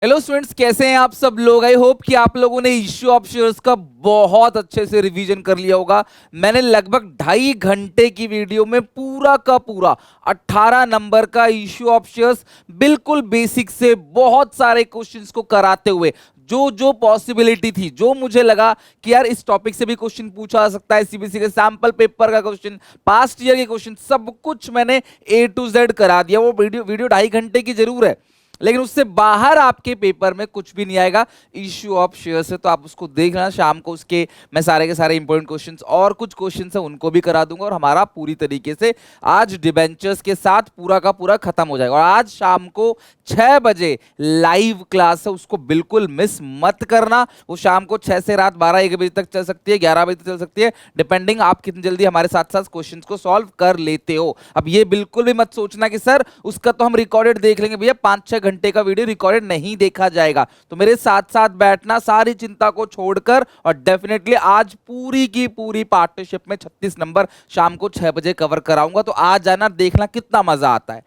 Hello students, कैसे हैं आप सब लोग। आई होप कि आप लोगों ने इश्यू ऑफ शेयर्स का बहुत अच्छे से रिवीजन कर लिया होगा। मैंने लगभग 2.5 घंटे की वीडियो में पूरा का पूरा 18 नंबर का इश्यू ऑफ शेयर्स बिल्कुल बेसिक से बहुत सारे क्वेश्चंस को कराते हुए जो जो पॉसिबिलिटी थी, जो मुझे लगा कि यार इस टॉपिक से भी क्वेश्चन पूछा जा सकता है, सीबीएसई के सैंपल पेपर का क्वेश्चन, पास्ट ईयर के क्वेश्चन, सब कुछ मैंने ए टू जेड करा दिया। वो वीडियो वीडियो 2.5 घंटे की जरूर है, लेकिन उससे बाहर आपके पेपर में कुछ भी नहीं आएगा इश्यू ऑफ शेयर से। तो आप उसको देख लेना, शाम को उसके मैं सारे के सारे इंपॉर्टेंट क्वेश्चंस और कुछ क्वेश्चंस है उनको भी करा दूंगा। और हमारा पूरी तरीके से आज डिबेंचर्स के साथ पूरा का पूरा खत्म हो जाएगा। और आज शाम को 6 बजे लाइव क्लास है, उसको बिल्कुल मिस मत करना। वो शाम को 6 से रात 12-1 बजे तक चल सकती है, 11 बजे तक चल सकती है, डिपेंडिंग आप कितनी जल्दी हमारे साथ साथ क्वेश्चंस को सॉल्व कर लेते हो। अब ये बिल्कुल भी मत सोचना कि सर उसका तो हम रिकॉर्डेड देख लेंगे। भैया 5-6 घंटे का वीडियो रिकॉर्डेड नहीं देखा जाएगा। तो मेरे साथ साथ बैठना, सारी चिंता को छोड़कर, और डेफिनेटली आज पूरी की पूरी पार्टनरशिप में 36 नंबर शाम को 6 बजे कवर कराऊंगा। तो आज जाना, देखना कितना मजा आता है।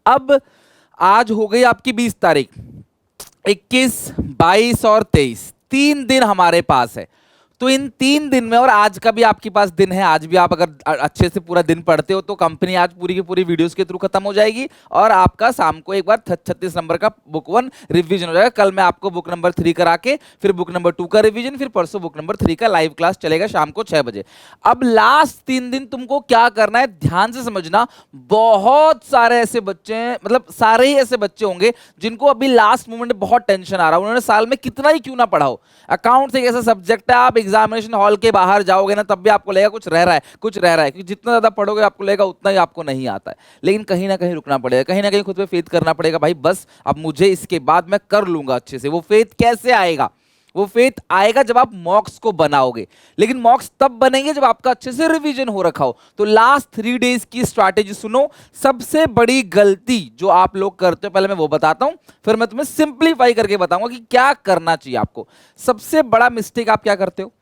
अब आज हो गई आपकी 20 तारीख, 21, 22 और 23, 3 दिन हमारे पास है। तो इन 3 दिन में, और आज का भी आपके पास दिन है, आज भी आप अगर अच्छे से पूरा दिन पढ़ते हो तो कंपनी आज पूरी की पूरी वीडियोस के थ्रू खत्म हो जाएगी और आपका शाम को एक बार 36 नंबर का बुक 1 रिवीजन हो जाएगा। कल मैं आपको बुक नंबर 3 करा के फिर बुक नंबर 2 का रिवीजन, फिर परसों बुक नंबर 3 का लाइव क्लास चलेगा शाम को 6 बजे। अब लास्ट 3 दिन तुमको क्या करना है, ध्यान से समझना। बहुत सारे ऐसे बच्चे हैं, मतलब सारे ही ऐसे बच्चे होंगे जिनको अभी लास्ट मोमेंट में बहुत टेंशन आ रहा है। उन्होंने साल में कितना ही क्यों ना पढ़ा हो, अकाउंट्स एक ऐसा सब्जेक्ट है, आप एग्जामिनेशन हॉल के बाहर जाओगे ना तब भी आपको लगेगा कुछ रह रहा है, कुछ रह रहा है, क्योंकि जितना ज्यादा पढ़ोगे आपको लगेगा उतना ही आपको नहीं आता है। लेकिन कहीं ना कहीं रुकना पड़ेगा, कहीं ना कहीं खुद पे फेथ करना पड़ेगा। भाई बस अब मुझे इसके बाद मैं कर लूंगा अच्छे से। वो फेथ कैसे आएगा? वो फेथ आएगा जब आप मॉक्स को बनाओगे, लेकिन मॉक्स तब बनेंगे जब आपका अच्छे से रिवीजन हो रखा हो। तो लास्ट 3 डेज की स्ट्रैटेजी सुनो। सबसे बड़ी गलती जो आप लोग करते हो, पहले मैं वो बताता हूं, फिर मैं तुम्हें सिंप्लीफाई करके बताऊंगा कि क्या करना चाहिए आपको। सबसे बड़ा मिस्टेक आप क्या करते हो,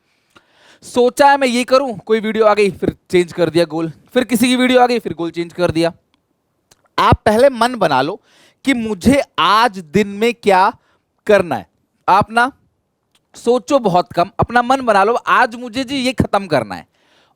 सोचा है मैं ये करूं, कोई वीडियो आ गई फिर चेंज कर दिया गोल, फिर किसी की वीडियो आ गई फिर गोल चेंज कर दिया। आप पहले मन बना लो कि मुझे आज दिन में क्या करना है। आप ना सोचो बहुत कम, अपना मन बना लो आज मुझे जी ये खत्म करना है,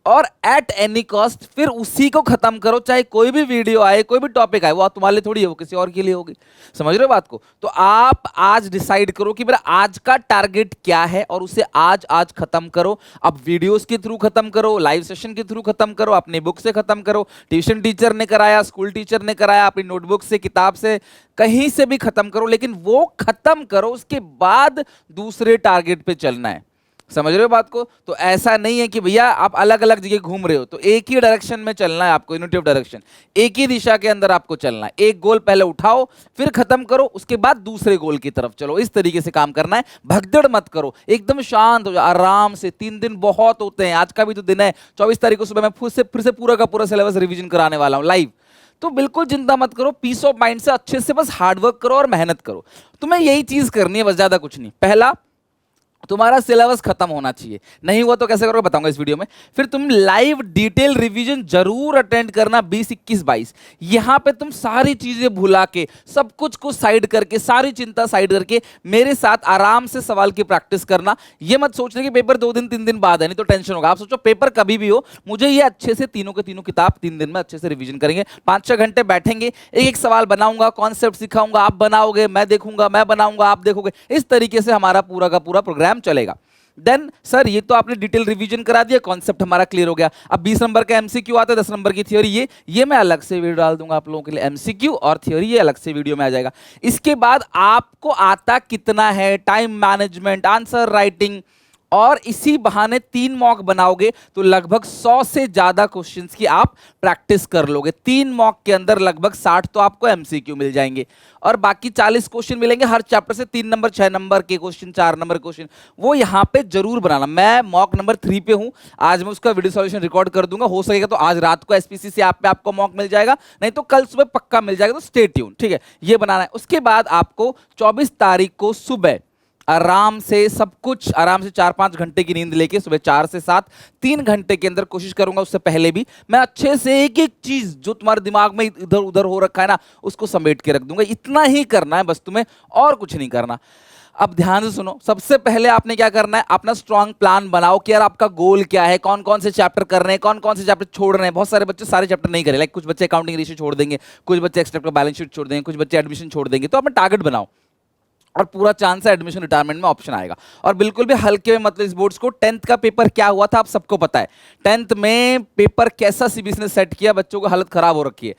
और एट एनी कॉस्ट फिर उसी को खत्म करो। चाहे कोई भी वीडियो आए, कोई भी टॉपिक आए, वो तुम्हारे लिए थोड़ी है, वो किसी और के लिए होगी। समझ रहे हो बात को? तो आप आज डिसाइड करो कि मेरा आज का टारगेट क्या है और उसे आज आज खत्म करो। अब वीडियोस के थ्रू खत्म करो, लाइव सेशन के थ्रू खत्म करो, अपनी बुक से खत्म करो, ट्यूशन टीचर ने कराया, स्कूल टीचर ने कराया, अपनी नोटबुक से, किताब से, कहीं से भी खत्म करो, लेकिन वो खत्म करो, उसके बाद दूसरे टारगेट पे चलना है। समझ रहे हो बात को? तो ऐसा नहीं है कि भैया आप अलग अलग जगह घूम रहे हो, तो एक ही डायरेक्शन में चलना है आपको, यूनिटी ऑफ डायरेक्शन, एक ही दिशा के अंदर आपको चलना है। एक गोल पहले उठाओ, फिर खत्म करो, उसके बाद दूसरे गोल की तरफ चलो। इस तरीके से काम करना है, भगदड़ मत करो, एकदम शांत हो जाओ, आराम से। 3 दिन बहुत होते हैं, आज का भी तो दिन है, 24 तारीख को सुबह मैं फिर से पूरा का पूरा सिलेबस रिविजन कराने वाला हूँ लाइव। तो बिल्कुल चिंता मत करो, पीस ऑफ माइंड से अच्छे से बस हार्डवर्क करो और मेहनत करो। तुम्हें यही चीज करनी है, बस ज्यादा कुछ नहीं। पहला, तुम्हारा सिलेबस खत्म होना चाहिए। नहीं हुआ तो कैसे करोगे बताऊंगा इस वीडियो में। फिर तुम लाइव डिटेल रिवीजन जरूर अटेंड करना 20, 21, 22। यहां पे तुम सारी चीजें भुला के, सब कुछ को साइड करके, सारी चिंता साइड करके मेरे साथ आराम से सवाल की प्रैक्टिस करना। ये मत सोचना कि पेपर 2 दिन 3 दिन बाद है, नहीं तो टेंशन होगा। आप सोचो पेपर कभी भी हो, मुझे ये अच्छे से तीनों के तीनों किताब 3 दिन में अच्छे से रिवीजन करेंगे, 5-6 घंटे बैठेंगे, एक एक सवाल बनाऊंगा, कॉन्सेप्ट सिखाऊंगा, आप बनाओगे, मैं देखूंगा, मैं बनाऊंगा, आप देखोगे। इस तरीके से हमारा पूरा का पूरा प्रोग्राम चलेगा। देन सर ये तो आपने डिटेल रिवीजन करा दिया, कॉन्सेप्ट हमारा क्लियर हो गया। अब 20 नंबर का एमसीक्यू आता है, 10 नंबर की थ्योरी। ये मैं अलग से वीडियो डाल दूंगा आप लोगों के लिए। एमसीक्यू और थ्योरी ये अलग से वीडियो में आ जाएगा। इसके बाद आपको आता कितना है, टाइम मैनेजमेंट, आंसर राइटिंग, और इसी बहाने 3 मॉक बनाओगे तो लगभग 100 से ज्यादा क्वेश्चंस की आप प्रैक्टिस कर लोगे। 3 मॉक के अंदर लगभग 60 तो आपको एमसीक्यू मिल जाएंगे, और बाकी 40 क्वेश्चन मिलेंगे हर चैप्टर से। 3 नंबर, 6 नंबर के क्वेश्चन, 4 नंबर क्वेश्चन, वो यहां पे जरूर बनाना। मैं मॉक नंबर 3 पे हूं, आज मैं उसका वीडियो सॉल्यूशन रिकॉर्ड कर दूंगा। हो सकेगा तो आज रात को एसपीसीसी ऐप पे आपको मॉक मिल जाएगा, नहीं तो कल सुबह पक्का मिल जाएगा। तो स्टे ट्यून, ठीक है? ये बनाना है। उसके बाद आपको 24 तारीख को सुबह आराम से सब कुछ, आराम से 4-5 घंटे की नींद लेके सुबह 4 से 7, 3 घंटे के अंदर कोशिश करूंगा, उससे पहले भी मैं अच्छे से एक एक चीज जो तुम्हारे दिमाग में इधर उधर हो रखा है ना, उसको समेट के रख दूंगा। इतना ही करना है बस तुम्हें, और कुछ नहीं करना। अब ध्यान से सुनो, सबसे पहले आपने क्या करना है, अपना स्ट्रांग प्लान बनाओ कि यार आपका गोल क्या है, कौन कौन से चैप्टर कर रहे हैं, कौन कौन से चैप्टर छोड़ रहे हैं। बहुत सारे बच्चे सारे चैप्टर नहीं करें, लाइक कुछ बच्चे अकाउंटिंग रेशियो छोड़ देंगे, कुछ बच्चे एक्सट्रैक्ट बैलेंस शीट छोड़ देंगे, कुछ बच्चे एडमिशन छोड़ देंगे। तो अपना टारगेट बनाओ, और पूरा चांस है एडमिशन रिटायरमेंट में ऑप्शन आएगा। और बिल्कुल भी हल्के में मतलब इस बोर्ड्स को, 10th का पेपर क्या हुआ था आप सबको पता है, 10th में पेपर कैसा सीबीएसई ने सेट किया, बच्चों की हालत खराब हो रखी है।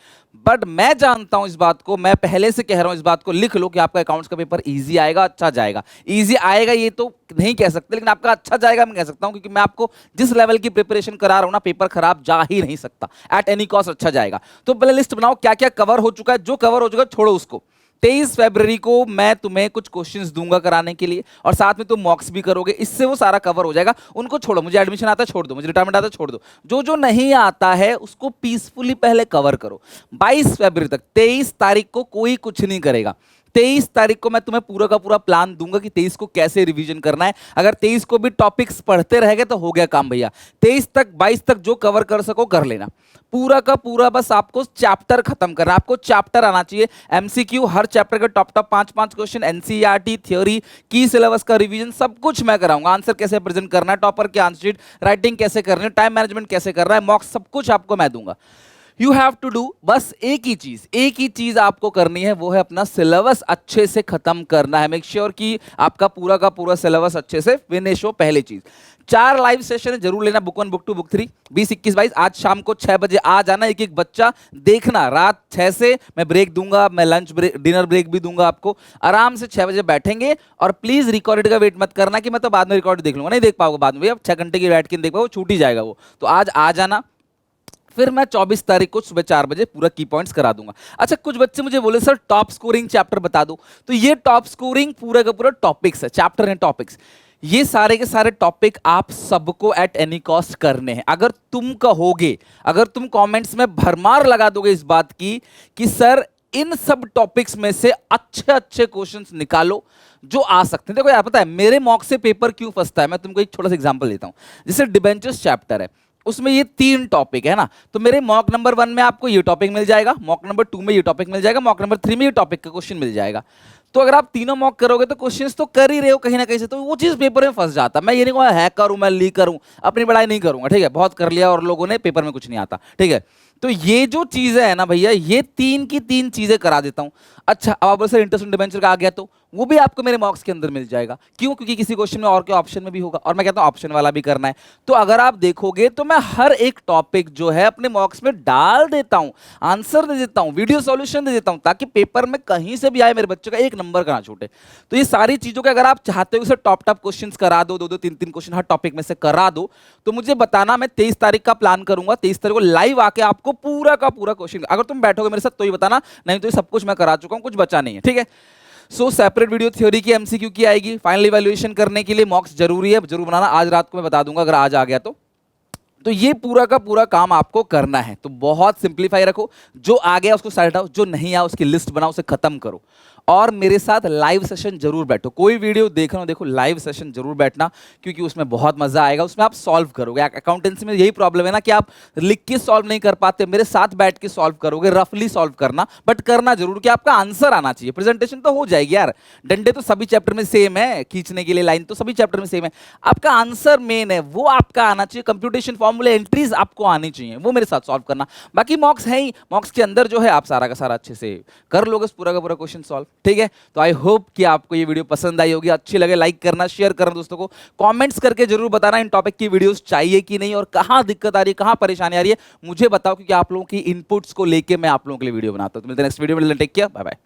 बट मैं जानता हूं इस बात को, मैं पहले से कह रहा हूं इस बात को, लिख लो कि आपका अकाउंट्स का पेपर इजी आएगा, अच्छा जाएगा। इजी आएगा ये तो नहीं कह सकते, लेकिन आपका अच्छा जाएगा मैं कह सकता हूं, क्योंकि मैं आपको जिस लेवल की प्रिपरेशन करा रहा हूं ना, पेपर खराब जा ही नहीं सकता, एट एनी कॉस्ट अच्छा जाएगा। तो पहले लिस्ट बनाओ क्या क्या कवर हो चुका है, जो कवर हो चुका है छोड़ो उसको। 23 फरवरी को मैं तुम्हें कुछ क्वेश्चंस दूंगा कराने के लिए, और साथ में तुम मॉक्स भी करोगे, इससे वो सारा कवर हो जाएगा। उनको छोड़ो, मुझे एडमिशन आता है छोड़ दो, मुझे रिटायरमेंट आता है छोड़ दो, जो जो नहीं आता है उसको पीसफुली पहले कवर करो। 22 फरवरी तक, 23 तारीख को कोई कुछ नहीं करेगा। 23 तारीख को मैं तुम्हें पूरा का पूरा प्लान दूंगा कि 23 को कैसे रिवीजन करना है। अगर 23 को भी टॉपिक्स पढ़ते रह गए तो हो गया काम भैया। 23 तक 22 तक जो कवर कर सको कर लेना, पूरा का पूरा। बस आपको चैप्टर खत्म करना, आपको चैप्टर आना चाहिए। एमसीक्यू हर चैप्टर के top top 5-5 question, NCERT theory की सिलेबस का रिवीजन सब कुछ मैं कराऊंगा। आंसर कैसे प्रेजेंट करना है, टॉपर की आंसर शीट, राइटिंग कैसे करनी है, टाइम मैनेजमेंट कैसे करना है, मॉक्स, सब कुछ आपको मैं दूंगा। यू हैव टू डू, बस एक ही चीज आपको करनी है, वो है अपना सिलेबस अच्छे से खत्म करना है। मेक श्योर कि आपका पूरा का पूरा सिलेबस अच्छे से फिनिश हो। पहली चीज, 4 लाइव सेशन जरूर लेना, बुक 1, बुक 2, बुक 3, 20, 21, 22। आज शाम को 6 बजे आ जाना, एक एक बच्चा देखना। रात 6 से मैं ब्रेक दूंगा, मैं लंच ब्रेक, डिनर ब्रेक भी दूंगा आपको। आराम से 6 बजे बैठेंगे, और प्लीज रिकॉर्डेड का वेट मत करना कि मैं तो बाद में रिकॉर्ड देख लूंगा, नहीं देख पाओगे बाद में भैया, 6 घंटे की बैठ के देख पाओगे, छूट ही जाएगा वो। तो आज आ जाना, फिर मैं 24 तारीख को सुबह 4 बजे पूरा की पॉइंट्स करा दूंगा। अच्छा, कुछ बच्चे मुझे बोले सर टॉप स्कोरिंग चैप्टर बता दो, तो ये टॉप स्कोरिंग पूरा का पूरा टॉपिक्स है, चैप्टर है टॉपिक्स। ये सारे के सारे टॉपिक आप सबको एट एनी कॉस्ट करने हैं। अगर तुम कहोगे, अगर तुम कमेंट्स में भरमार लगा दोगे इस बात की कि सर इन सब टॉपिक्स में से अच्छे अच्छे क्वेश्चंस निकालो जो आ सकते हैं। देखो यार, पता है मेरे मॉक से पेपर क्यों फंसता है, मैं तुमको एक छोटा सा एग्जांपल देता हूं। जैसे डिबेंचर्स चैप्टर है, उसमें ये 3 टॉपिक है ना, तो मेरे मॉक नंबर 1 में आपको ये टॉपिक मिल जाएगा, मॉक नंबर 2 में ये टॉपिक मिल जाएगा, मॉक नंबर 3 में ये टॉपिक का क्वेश्चन मिल जाएगा। तो अगर आप तीनों मॉक करोगे तो क्वेश्चंस तो कर ही रहे हो कहीं ना कहीं से, तो वो चीज पेपर में फंस जाता। मैं ये नहीं कहूँगा हैक करूं, मैं लीक करूं, अपनी बड़ाई नहीं करूंगा, ठीक है, बहुत कर लिया और लोगों ने, पेपर में कुछ नहीं आता, ठीक है। तो ये जो चीजें है ना भैया, ये 3 की 3 चीजें करा देता हूं। अच्छा, अब आप बोले इंटरेस्ट डिबेंचर का आ गया, तो वो भी आपको मेरे मॉक्स के अंदर मिल जाएगा। क्यों? क्योंकि किसी क्वेश्चन में और के ऑप्शन में भी होगा, और मैं कहता हूं ऑप्शन वाला भी करना है। तो अगर आप देखोगे तो मैं हर एक टॉपिक जो है अपने मॉक्स में डाल देता हूं, आंसर दे देता हूं, वीडियो सॉल्यूशन दे देता हूं, ताकि पेपर में कहीं से भी आए मेरे बच्चे का 1 नंबर का ना छूटे। तो ये सारी चीजों के अगर आप चाहते हो उसे टॉप टॉप क्वेश्चंस करा दो, 2-2, 3-3 क्वेश्चन हर टॉपिक में से करा दो, तो मुझे बताना। मैं 23 तारीख का प्लान करूंगा, 23 तारीख को लाइव आके आपको पूरा का पूरा क्वेश्चन, अगर तुम बैठोगे मेरे साथ तो ही बताना, नहीं तो ये सब कुछ मैं करा चुका हूं, कुछ बचा नहीं है, ठीक है। सो सेपरेट वीडियो थ्योरी की, एमसीक्यू की आएगी। फाइनल इवैल्यूएशन करने के लिए मॉक्स जरूरी है, जरूर बनाना। आज रात को मैं बता दूंगा अगर आज आ गया तो ये पूरा का पूरा काम आपको करना है। तो बहुत सिंप्लीफाई रखो, जो आ गया उसको साइड हटाओ, जो नहीं आया उसकी लिस्ट बनाओ, उसे खत्म करो, और मेरे साथ लाइव सेशन जरूर बैठो। कोई वीडियो देख रहे हो, देखो लाइव सेशन जरूर बैठना, क्योंकि उसमें बहुत मजा आएगा। उसमें आप सॉल्व करोगे। अकाउंटेंसी में यही प्रॉब्लम है ना कि आप लिख के सॉल्व नहीं कर पाते, मेरे साथ बैठ के सॉल्व करोगे, रफली सॉल्व करना, बट करना जरूर कि आपका आंसर आना चाहिए। प्रेजेंटेशन तो हो जाएगी यार, डंडे तो सभी चैप्टर में सेम है, खींचने के लिए लाइन तो सभी चैप्टर में सेम है, आपका आंसर मेन है, वो आपका आना चाहिए। कंप्यूटेशन फॉर्मूले, एंट्रीज आपको आनी चाहिए, वो मेरे साथ सॉल्व करना। बाकी मॉक्स है ही, मॉक्स के अंदर जो है आप सारा का सारा अच्छे से कर लोगे पूरा का पूरा क्वेश्चन सॉल्व, ठीक है। तो आई होप कि आपको ये वीडियो पसंद आई होगी, अच्छी लगे लाइक करना, शेयर करना दोस्तों को, कमेंट्स करके जरूर बताना इन टॉपिक की वीडियोस चाहिए कि नहीं, और कहां दिक्कत आ रही है, कहां परेशानी आ रही है, मुझे बताओ, क्योंकि आप लोगों की इनपुट्स को लेके मैं आप लोगों के लिए वीडियो बनाता हूं। तो मिलते हैं नेक्स्ट वीडियो में, टेक केयर, बाय बाय।